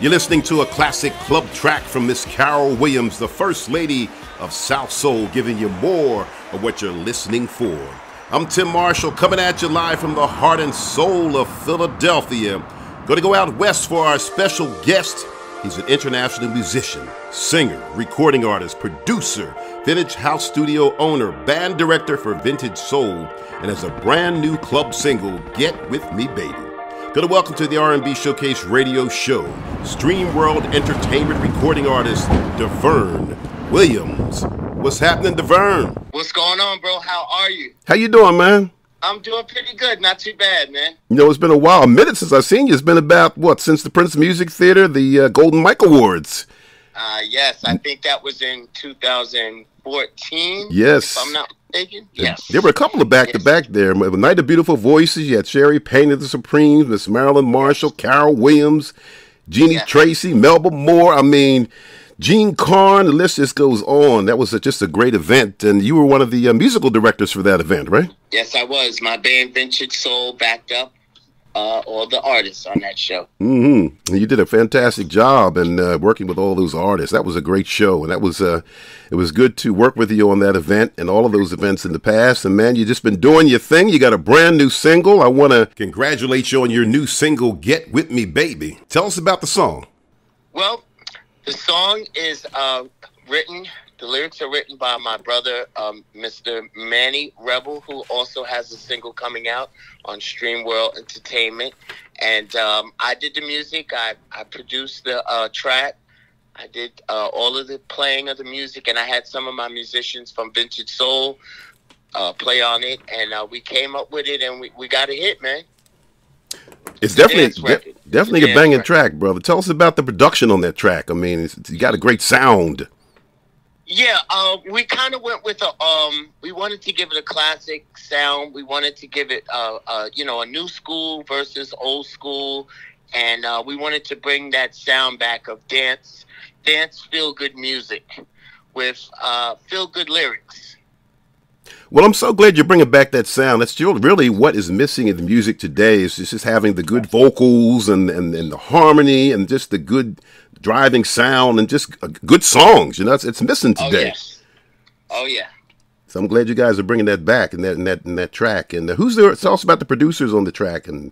You're listening to a classic club track from Miss Carol Williams, the First Lady of South Soul, giving you more of what you're listening for. I'm Tim Marshall, coming at you live from the heart and soul of Philadelphia. Going to go out west for our special guest. He's an international musician, singer, recording artist, producer, Vintage House Studio owner, band director for Vintage Soul, and has a brand new club single, Get With Me Baby. Going to welcome to the R&B Showcase radio show, Stream World Entertainment recording artist, DeVerne Williams. What's happening, DeVerne? What's going on, bro? How are you? How you doing, man? I'm doing pretty good. Not too bad, man. You know, it's been a while, a minute since I've seen you. It's been about, since the Prince Music Theater, the Golden Mike Awards. Yes, I think that was in 2014. Yes. If I'm not mistaken. Yes. There were a couple of back-to-back there. Night of Beautiful Voices. You had Sherry Payne of the Supremes, Miss Marilyn Marshall, Carol Williams, Jeannie Tracy, Melba Moore. I mean, Gene Carn. The list just goes on. That was just a great event. And you were one of the musical directors for that event, right? Yes, I was. My band Vintage Soul backed up all the artists on that show. Mm-hmm. You did a fantastic job and working with all those artists. That was a great show, and that was it was good to work with you on that event and all of those events in the past. And man, you just been doing your thing. You got a brand new single. I want to congratulate you on your new single, Get With Me Baby. Tell us about the song. Well, the song is written. The lyrics are written by my brother, Mr. Manny Rebel, who also has a single coming out on Stream World Entertainment. And I did the music. I produced the track. I did all of the playing of the music, and I had some of my musicians from Vintage Soul play on it. And we came up with it, and we got a hit, man. It's definitely a banging track, brother. Tell us about the production on that track. I mean, you got a great sound. Yeah, we kind of went with we wanted to give it a classic sound. We wanted to give it, a new school versus old school. And we wanted to bring that sound back of dance feel-good music with feel-good lyrics. Well, I'm so glad you're bringing back that sound. That's really what is missing in the music today. Is just having the good vocals and the harmony and just the good driving sound and just good songs. You know, it's missing today. Oh yeah. So I'm glad you guys are bringing that back in that track. And who's there? Tell us about the producers on the track. And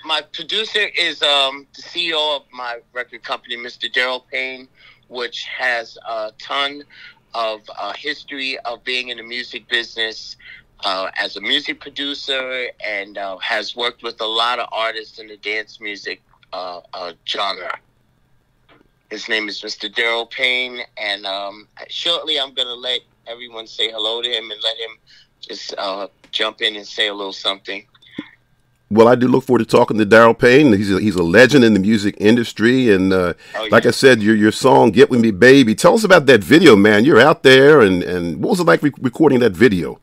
my producer is the CEO of my record company, Mr. Darryl Payne, which has a ton of history of being in the music business as a music producer, and has worked with a lot of artists in the dance music genre. His name is Mr. Darryl Payne, and shortly I'm going to let everyone say hello to him and let him just jump in and say a little something. Well, I do look forward to talking to Darryl Payne. He's a legend in the music industry, and like I said, your song "Get With Me, Baby." Tell us about that video, man. You're out there, and what was it like recording that video?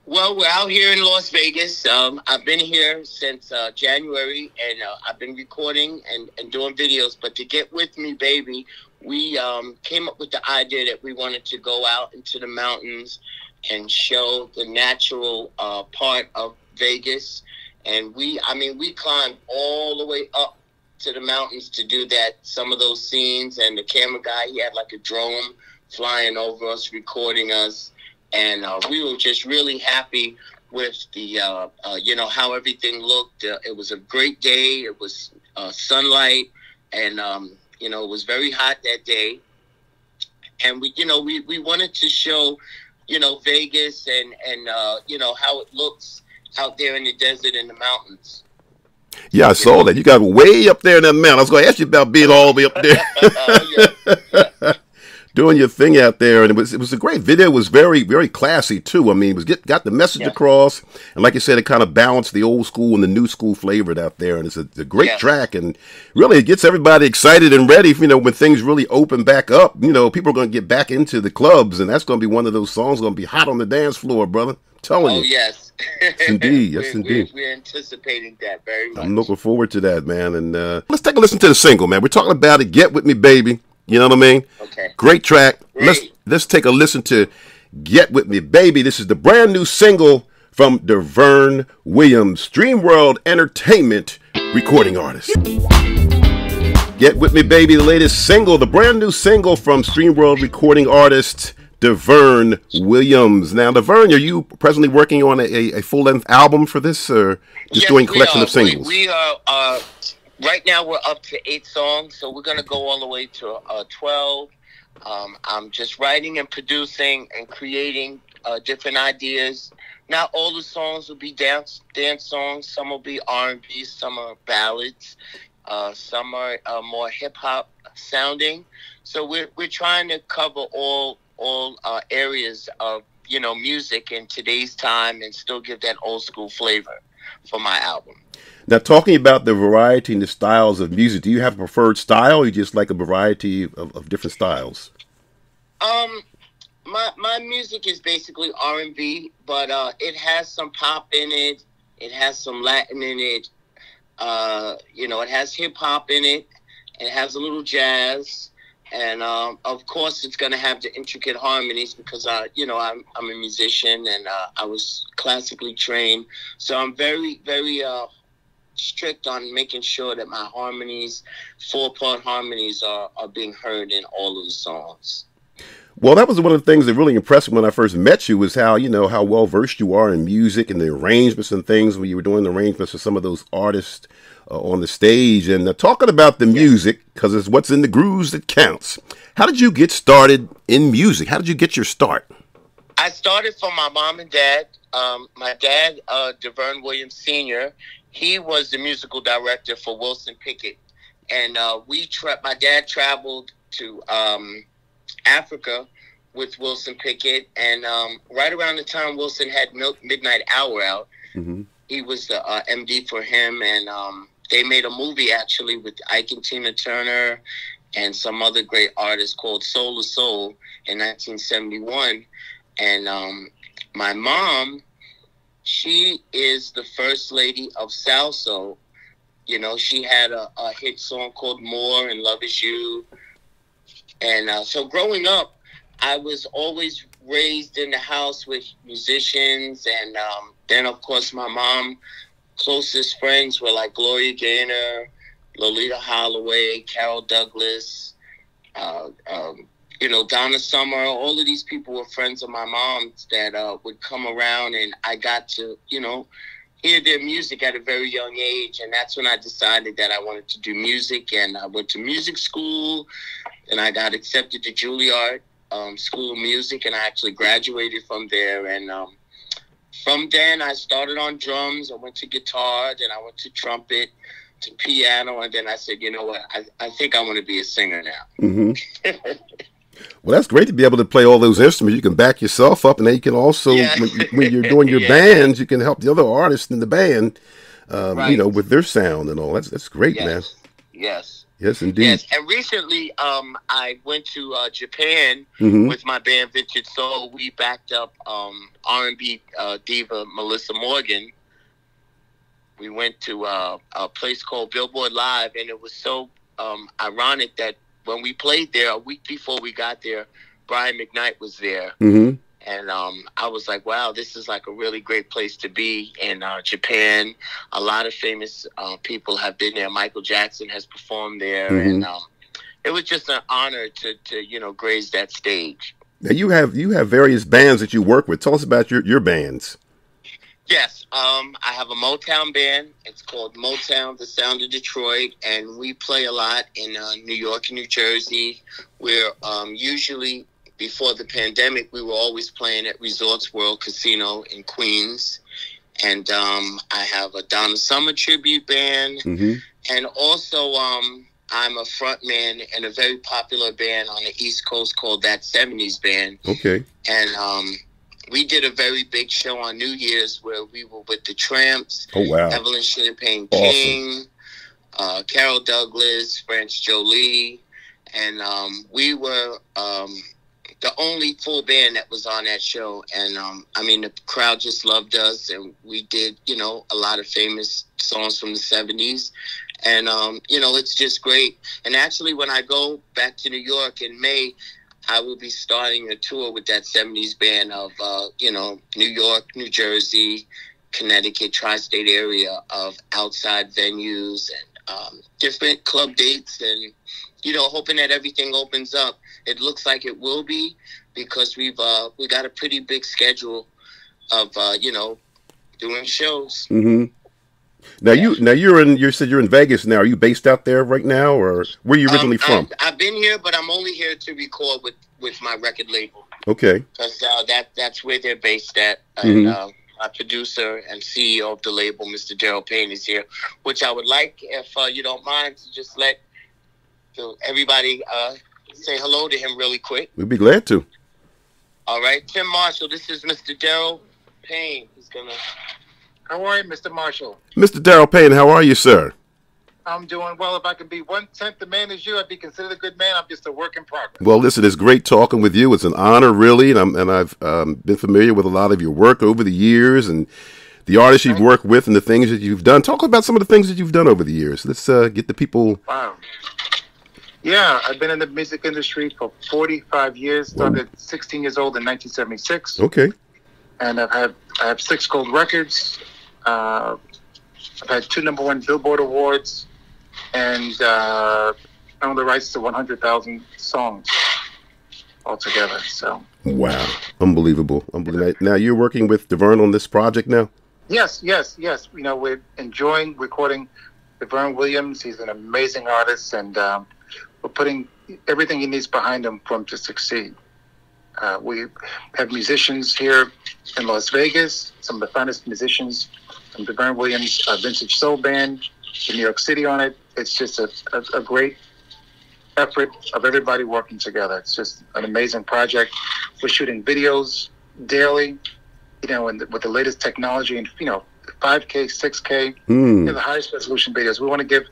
Well, we're out here in Las Vegas. I've been here since January, and I've been recording and doing videos. But to Get With Me, Baby, we came up with the idea that we wanted to go out into the mountains and show the natural part of Vegas. And we climbed all the way up to the mountains to do some of those scenes. And the camera guy, he had like a drone flying over us, recording us. And we were just really happy with the, how everything looked. It was a great day. It was sunlight, and it was very hot that day. And we wanted to show, Vegas and how it looks out there in the desert and the mountains. Yeah, I saw that. You got way up there in that mountain. I was going to ask you about being all the way up there. Doing your thing out there, and it was a great video. It was very, very classy too. I mean, it got the message across, and like you said, it kind of balanced the old school and the new school flavor out there. And it's a great track, and really it gets everybody excited and ready. When things really open back up, people are going to get back into the clubs, and that's going to be one of those songs going to be hot on the dance floor, brother. I'm telling you. Oh yes, indeed, yes indeed. We're anticipating that very much. I'm looking forward to that, man. And let's take a listen to the single, man. We're talking about it. Get With Me, Baby. You know what I mean? Okay. Great track. Great. Let's take a listen to Get With Me, Baby. This is the brand new single from DeVerne Williams, Stream World Entertainment recording artist. Get With Me Baby, the latest single, the brand new single from Streamworld recording artist DeVerne Williams. Now, DeVerne, are you presently working on a full-length album for this, or just doing a collection of singles? We are, right now we're up to 8 songs, so we're going to go all the way to 12. I'm just writing and producing and creating different ideas. Not all the songs will be dance songs. Some will be R&B, some are ballads. Some are more hip hop sounding. So we're trying to cover all areas of music in today's time and still give that old school flavor for my album. Now, talking about the variety and the styles of music, do you have a preferred style, or you just like a variety of different styles? My music is basically R&B, but it has some pop in it. It has some Latin in it. It has hip hop in it. It has a little jazz, and of course, it's going to have the intricate harmonies because I'm a musician and I was classically trained, so I'm very very strict on making sure that my harmonies, 4-part harmonies, are being heard in all of the songs. Well, that was one of the things that really impressed me when I first met you, was how well versed you are in music and the arrangements and things when you were doing the arrangements for some of those artists on the stage. And talking about the music, because it's what's in the grooves that counts. How did you get started in music? How did you get your start? I started from my mom and dad. My dad, DeVerne Williams Sr., he was the musical director for Wilson Pickett. And my dad traveled to Africa with Wilson Pickett, and right around the time Wilson had Midnight Hour out, he was the MD for him, and they made a movie actually with Ike and Tina Turner and some other great artists called Soul to Soul in 1971. And my mom, she is the first lady of salsa. She had a hit song called More and Love Is You. And so growing up, I was always raised in the house with musicians. And then, of course, my mom's closest friends were like Gloria Gaynor, Lolita Holloway, Carol Douglas, Donna Summer. All of these people were friends of my mom's that would come around, and I got to, hear their music at a very young age. And that's when I decided that I wanted to do music, and I went to music school, and I got accepted to Juilliard School of Music, and I actually graduated from there. And from then I started on drums. I went to guitar, then I went to trumpet, to piano, and then I said, you know what, I think I want to be a singer now. Well, that's great to be able to play all those instruments. You can back yourself up, and then you can also, when you're doing your bands, you can help the other artists in the band, with their sound and all. That's great, man. Yes, indeed. Yes, and recently I went to Japan with my band Vintage Soul. We backed up R&B diva Melissa Morgan. We went to a place called Billboard Live, and it was so ironic that when we played there, a week before we got there, Brian McKnight was there. And I was like, wow, this is like a really great place to be in Japan. A lot of famous people have been there. Michael Jackson has performed there. And it was just an honor to grace that stage. Now, you have various bands that you work with. Tell us about your bands. Yes, I have a Motown band. It's called Motown, the Sound of Detroit, and we play a lot in New York and New Jersey. We're usually, before the pandemic, we were always playing at Resorts World Casino in Queens. And I have a Donna Summer tribute band. And also I'm a front man in a very popular band on the East Coast called That 70s Band. Okay. And we did a very big show on New Year's where we were with the Tramps, Evelyn Champagne King, Carol Douglas, France Jolie, and we were the only full band that was on that show. And the crowd just loved us, and we did, a lot of famous songs from the 70s. And, it's just great. And actually, when I go back to New York in May, I will be starting a tour with that 70s band of, New York, New Jersey, Connecticut, tri-state area of outside venues different club dates, and hoping that everything opens up. It looks like it will be, because we got a pretty big schedule of doing shows. Mm-hmm. Now you said you're in Vegas now. Are you based out there right now, or where are you originally from? I've been here, but I'm only here to record with my record label. Okay. Because that's where they're based at. Mm-hmm. And my producer and CEO of the label, Mr. Darryl Payne, is here, which I would like, if you don't mind, to just let everybody say hello to him really quick. We'd be glad to. All right, Tim Marshall, this is Mr. Darryl Payne. He's gonna. How are you, Mr. Marshall? Mr. Darryl Payne, how are you, sir? I'm doing well. If I could be 1/10 the man as you, I'd be considered a good man. I'm just a work in progress. Well, listen, it's great talking with you. It's an honor, really, and I've been familiar with a lot of your work over the years, and the artists you've worked with, and the things that you've done. Talk about some of the things that you've done over the years. Let's get the people. Wow. Yeah, I've been in the music industry for 45 years. Started at 16 years old in 1976. Okay. And I have 6 gold records. I've had 2 #1 Billboard awards, and I own the rights to 100,000 songs altogether. So. Wow, unbelievable! Now you're working with DeVerne on this project now. Yes. We're enjoying recording DeVerne Williams. He's an amazing artist, and we're putting everything he needs behind him for him to succeed. We have musicians here in Las Vegas, some of the finest musicians from DeVerne Williams' Vintage Soul Band in New York City on it. It's just a great effort of everybody working together. It's just an amazing project. We're shooting videos daily, and with the latest technology, and 5K, 6K, the highest resolution videos. We want to give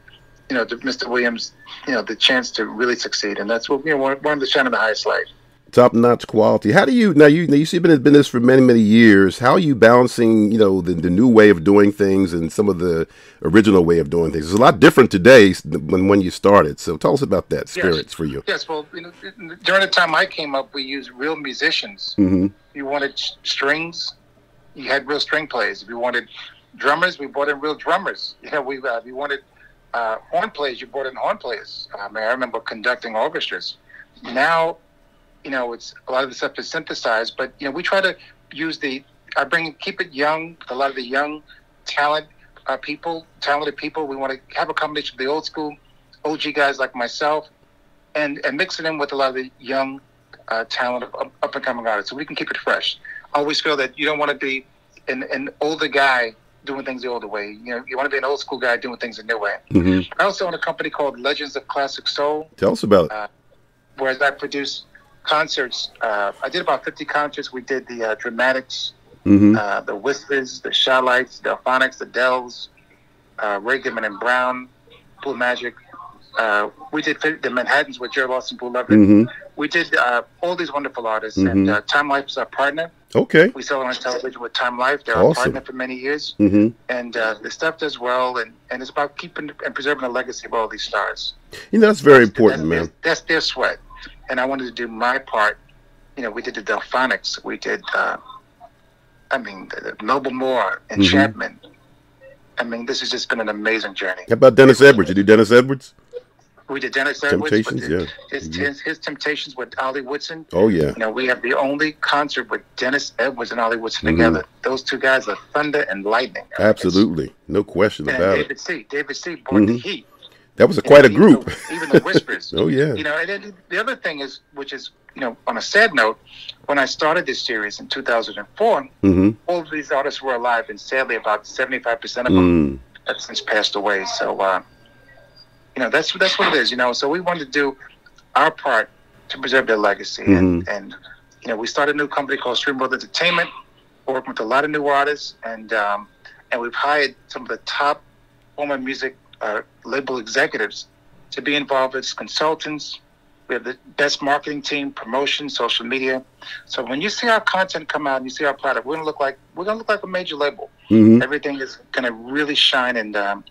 Mr. Williams, the chance to really succeed, and that's what we want to shine in the highest light. Top-notch quality. How do you now? You see, been this for many years. How are you balancing, the new way of doing things and some of the original way of doing things? It's a lot different today than when you started. So tell us about that spirits for you. Yes. Well, during the time I came up, we used real musicians. Mm-hmm. You wanted strings, you had real string players. If you wanted drummers, we brought in real drummers. We wanted horn players, you brought in horn players. I remember conducting orchestras. Now, it's a lot of the stuff is synthesized, but we try to use keep it young. A lot of the young talented people. We want to have a combination of the old school, OG guys like myself, and mix it in with a lot of the young talent of up and coming artists, so we can keep it fresh. I always feel that you don't want to be an older guy doing things the older way. You want to be an old school guy doing things a new way. Mm-hmm. I also own a company called Legends of Classic Soul. Tell us about it. Whereas I produce concerts. I did about 50 concerts. We did the Dramatics, the Whispers, the Shylights, the Delphonics, the Dells, Ray Goodman and Brown, Blue Magic. We did the Manhattans with Jerry Lawson, Blue Lovett. Mm-hmm. We did all these wonderful artists, and Time Life is our partner. Okay. We sell on television with Time Life. They're awesome. Our partner for many years. Mm-hmm. And the stuff does well, and it's about keeping and preserving the legacy of all these stars. That's very important, man. That's their sweat. And I wanted to do my part. We did the Delphonics. We did, the Noble Moore, Enchantment. This has just been an amazing journey. How about Dennis Edwards? You do Dennis Edwards? We did Dennis Edwards. Temptations, His Temptations with Ollie Woodson. Oh, yeah. We have the only concert with Dennis Edwards and Ollie Woodson together. Those two guys are thunder and lightning. Absolutely. No question about it. David C. brought the heat. That was quite a group. Even the Whispers. Oh, yeah. And then the other thing is, which is, on a sad note, when I started this series in 2004, all of these artists were alive, and sadly about 75% of them have since passed away. So, that's what it is, So we wanted to do our part to preserve their legacy. And we started a new company called Streamworld Entertainment, working with a lot of new artists, and we've hired some of the top former music label executives to be involved as consultants. We have the best marketing team, promotion, social media. So when you see our content come out and you see our product, we're gonna look like a major label. Everything is gonna really shine, and I'm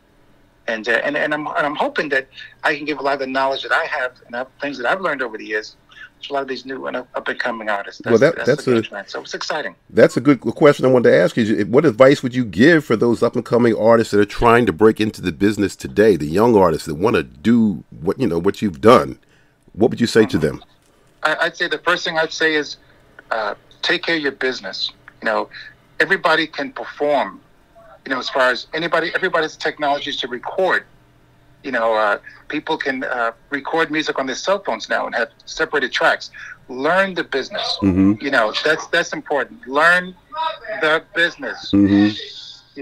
hoping that I can give a lot of the knowledge that I have and things that I've learned over the years a lot of these new and up and coming artists. That's the trend. So it's exciting. That's a good question I wanted to ask you. What advice would you give for those up and coming artists that are trying to break into the business today? The young artists that want to do what you've done. What would you say to them? I'd say the first thing I'd say is take care of your business. Everybody can perform. As far as everybody's technologies to record. People can record music on their cell phones now and have separated tracks. Learn the business. That's important. Learn the business. You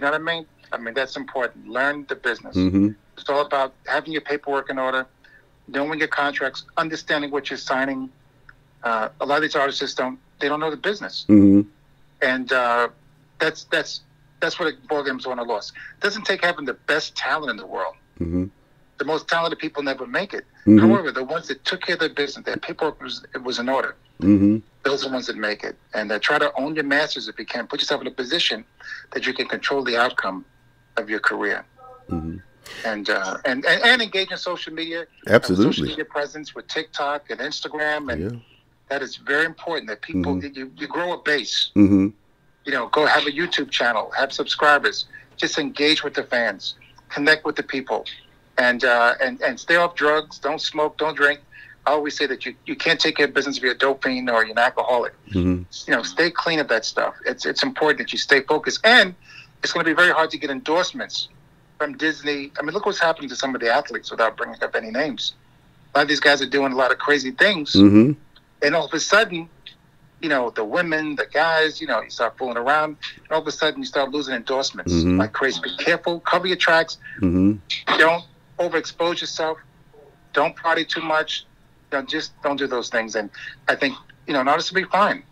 know what I mean? That's important. Learn the business. It's all about having your paperwork in order, knowing your contracts, understanding what you're signing. A lot of these artists just don't know the business. And that's what it boils down to on a loss. It doesn't take having the best talent in the world. The most talented people never make it. However, the ones that took care of their business, their paperwork was in order. Those are the ones that make it. And try to own your masters if you can. Put yourself in a position that you can control the outcome of your career. And engage in social media. Absolutely. Social media presence with TikTok and Instagram. And that is very important that people, you grow a base. Go have a YouTube channel, have subscribers, just engage with the fans, connect with the people, and stay off drugs. Don't smoke, don't drink. I always say that you can't take care of business if you're a dope fiend or you're an alcoholic. Stay clean of that stuff. It's important that you stay focused, and it's going to be very hard to get endorsements from Disney. Look what's happening to some of the athletes without bringing up any names. A lot of these guys are doing a lot of crazy things, and all of a sudden, the women, the guys, you start fooling around, and all of a sudden you start losing endorsements like crazy. Be careful, cover your tracks, don't overexpose yourself, don't party too much, just don't do those things. And I think, an artist will be fine.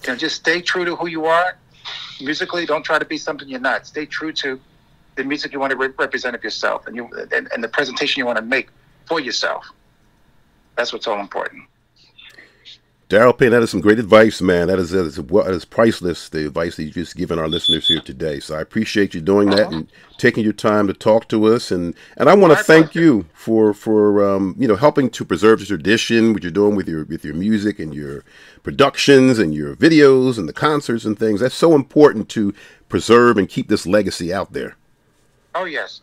Just stay true to who you are. Musically, don't try to be something you're not. Stay true to the music you want to represent of yourself and the presentation you want to make for yourself. That's what's all important. Darryl Payne, that is some great advice, man. That is priceless, the advice that you've just given our listeners here today. So I appreciate you doing that and taking your time to talk to us. And I want to thank you for helping to preserve the tradition, what you're doing with your music and your productions and your videos and the concerts and things. That's so important to preserve and keep this legacy out there. Oh, yes.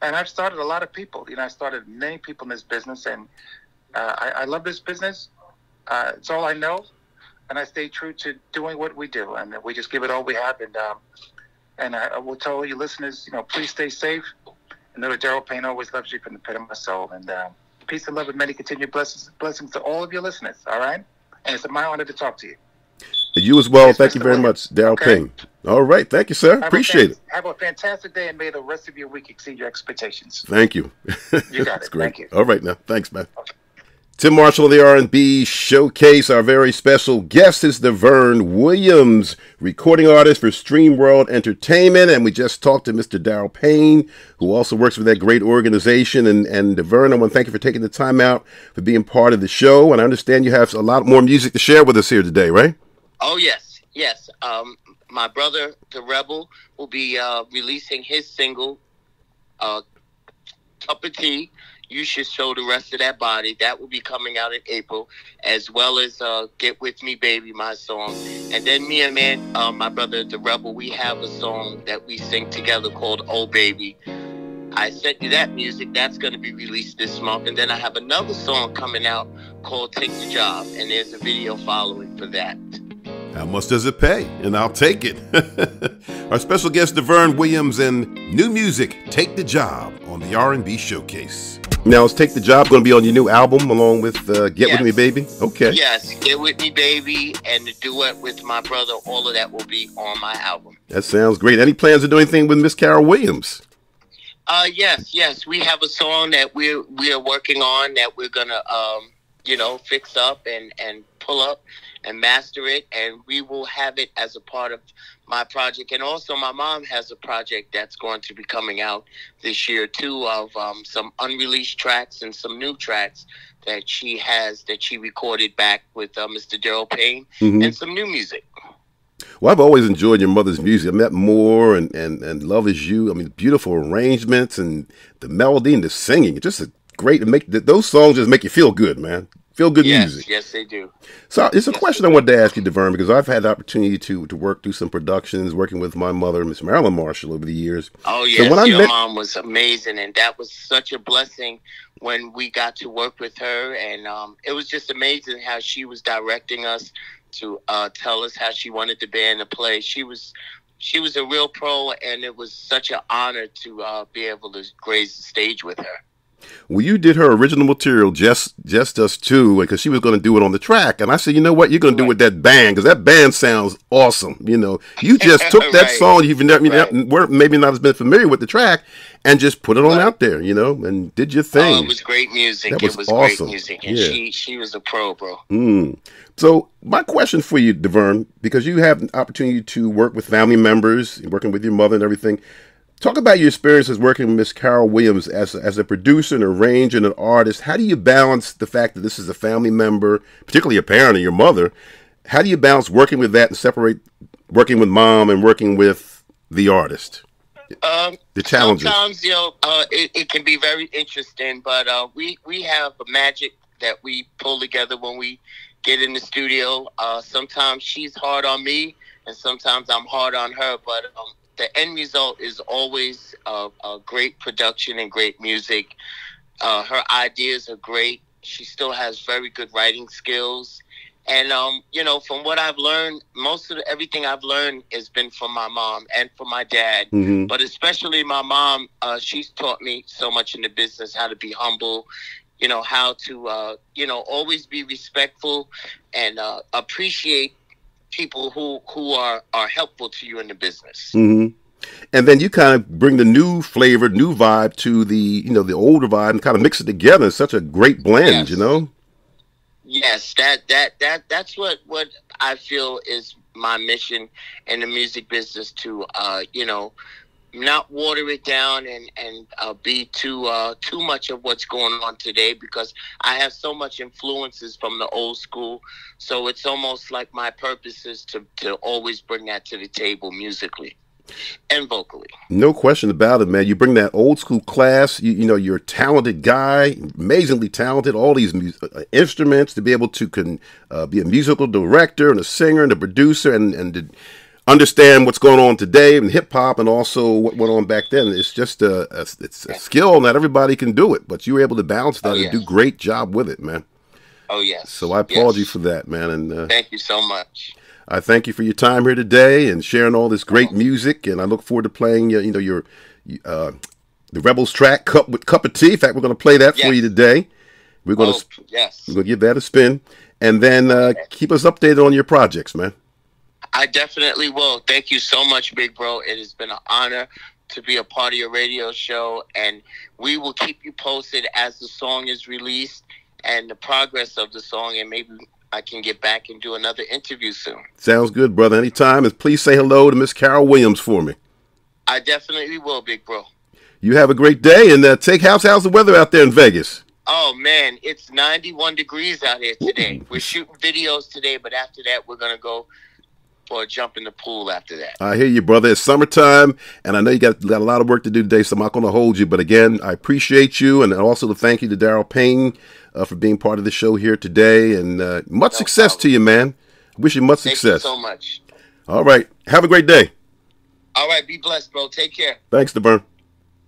And I've started a lot of people. I started many people in this business, and I love this business. It's all I know, and I stay true to doing what we do, and we just give it all we have. And I will tell all you listeners, please stay safe. And know that Darryl Payne always loves you from the pit of my soul. And peace and love and many continued blessings to all of your listeners. All right, and it's my honor to talk to you. And you as well. Thank you very much, Darryl Payne. All right, thank you, sir. Appreciate it. Have a fantastic day, and may the rest of your week exceed your expectations. Thank you. You got it. Great. Thank you. All right, now, thanks, man. Okay. Tim Marshall of the R&B Showcase. Our very special guest is DeVerne Williams, recording artist for Stream World Entertainment. And we just talked to Mr. Darryl Payne, who also works with that great organization. And DeVerne, I want to thank you for taking the time out for being part of the show. And I understand you have a lot more music to share with us here today, right? Oh, yes. My brother, The Rebel, will be releasing his single, Cup of Tea. You Should Show the Rest of That Body. That will be coming out in April, as well as Get With Me Baby, my song. And then me and my brother, The Rebel, we have a song that we sing together called Oh Baby. I sent you that music. That's going to be released this month. And then I have another song coming out called Take the Job, and there's a video following for that. How much does it pay? And I'll take it. Our special guest, DeVerne Williams, and new music, Take the Job, on the R&B Showcase. Now, is Take the Job going to be on your new album along with Get With Me Baby? Okay. Yes, Get With Me Baby and the duet with my brother, all of that will be on my album. That sounds great. Any plans to do anything with Miss Carol Williams? Yes. We have a song that we are working on that we're going to, fix up and pull up and master it, and we will have it as a part of my project. And also my mom has a project that's going to be coming out this year too, of some unreleased tracks and some new tracks that she recorded back with Mr. Darryl Payne, and some new music. Well, I've always enjoyed your mother's music. I met More and Love Is You. I mean, beautiful arrangements and the melody and the singing. It's just a great, those songs just make you feel good, man. Feel good music. Yes, they do. So it's a question I wanted to ask you, DeVerne, because I've had the opportunity to work through some productions, working with my mother, Miss Marilyn Marshall, over the years. Oh, yes. So Your mom was amazing, and that was such a blessing when we got to work with her. And it was just amazing how she was directing us to tell us how she wanted the band to play. She was a real pro, and it was such an honor to be able to grace the stage with her. Well, you did her original material, just us two, because she was going to do it on the track. And I said, you know what, you're going to do it with that band, because that band sounds awesome. You know, you just took that song you've never, maybe not as been familiar with the track, and just put it on out there, you know, and did your thing. Oh, it was great music. That was awesome. Great music, and she was a pro, bro. So my question for you, DeVerne, because you have an opportunity to work with family members, working with your mother and everything. Talk about your experiences working with Miss Carol Williams as a producer, an arranger, and an artist. How do you balance the fact that this is a family member, particularly a parent or your mother? How do you balance working with that and separate working with mom and working with the artist? The challenges. Sometimes, it can be very interesting, but we have a magic that we pull together when we get in the studio. Sometimes she's hard on me, and sometimes I'm hard on her, but the end result is always a great production and great music. Her ideas are great. She still has very good writing skills. And, from what I've learned, everything I've learned has been from my mom and from my dad. But especially my mom, she's taught me so much in the business, how to be humble, how to, always be respectful and appreciate people who are helpful to you in the business. And then you kind of bring the new flavor, new vibe to the the older vibe and kind of mix it together. It's such a great blend, Yes, that's what I feel is my mission in the music business, to not water it down and be too much of what's going on today, because I have so much influences from the old school. So it's almost like my purpose is to always bring that to the table musically and vocally. No question about it, man. You bring that old school class. You're a talented guy, amazingly talented. All these instruments, to be able to be a musical director and a singer and a producer and to understand what's going on today in hip hop and also what went on back then. It's just it's a skill. Not everybody can do it, but you were able to balance that and do a great job with it, man. Oh, yes. So I applaud you for that, man. And thank you so much. I thank you for your time here today and sharing all this great music. And I look forward to playing your the Rebels track, Cup of Tea. In fact, we're going to play that for you today. We're going to give that a spin, and then keep us updated on your projects, man. I definitely will. Thank you so much, big bro. It has been an honor to be a part of your radio show, and we will keep you posted as the song is released and the progress of the song, and maybe I can get back and do another interview soon. Sounds good, brother. Anytime. And please say hello to Miss Carol Williams for me. I definitely will, big bro. You have a great day, and how's the weather out there in Vegas? Oh, man, it's 91 degrees out here today. We're shooting videos today, but after that, we're going to go for a jump in the pool after that. I hear you, brother. It's summertime, and I know you got a lot of work to do today, so I'm not going to hold you. But again, I appreciate you, and also to thank you to Darryl Payne for being part of the show here today. And much success to you, man. Wish you much success. Thank you so much. All right. Have a great day. All right. Be blessed, bro. Take care. Thanks, DeVerne.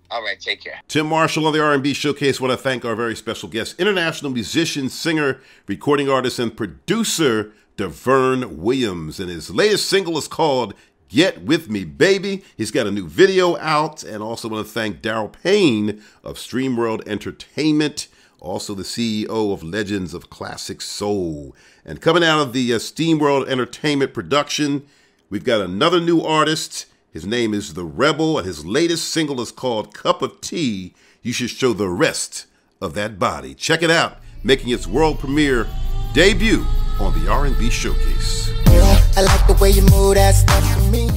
All right, take care. Tim Marshall on the R&B Showcase. I want to thank our very special guest, international musician, singer, recording artist, and producer, DeVerne Williams. And his latest single is called Get With Me, Baby. He's got a new video out. And also want to thank Darryl Payne of Stream World Entertainment, also the CEO of Legends of Classic Soul. And coming out of the Steam World Entertainment production, we've got another new artist. His name is The Rebel, and his latest single is called Cup of Tea. You should show the rest of that body. Check it out, making its world premiere debut on the R&B Showcase. I like the way you move that stuff for me.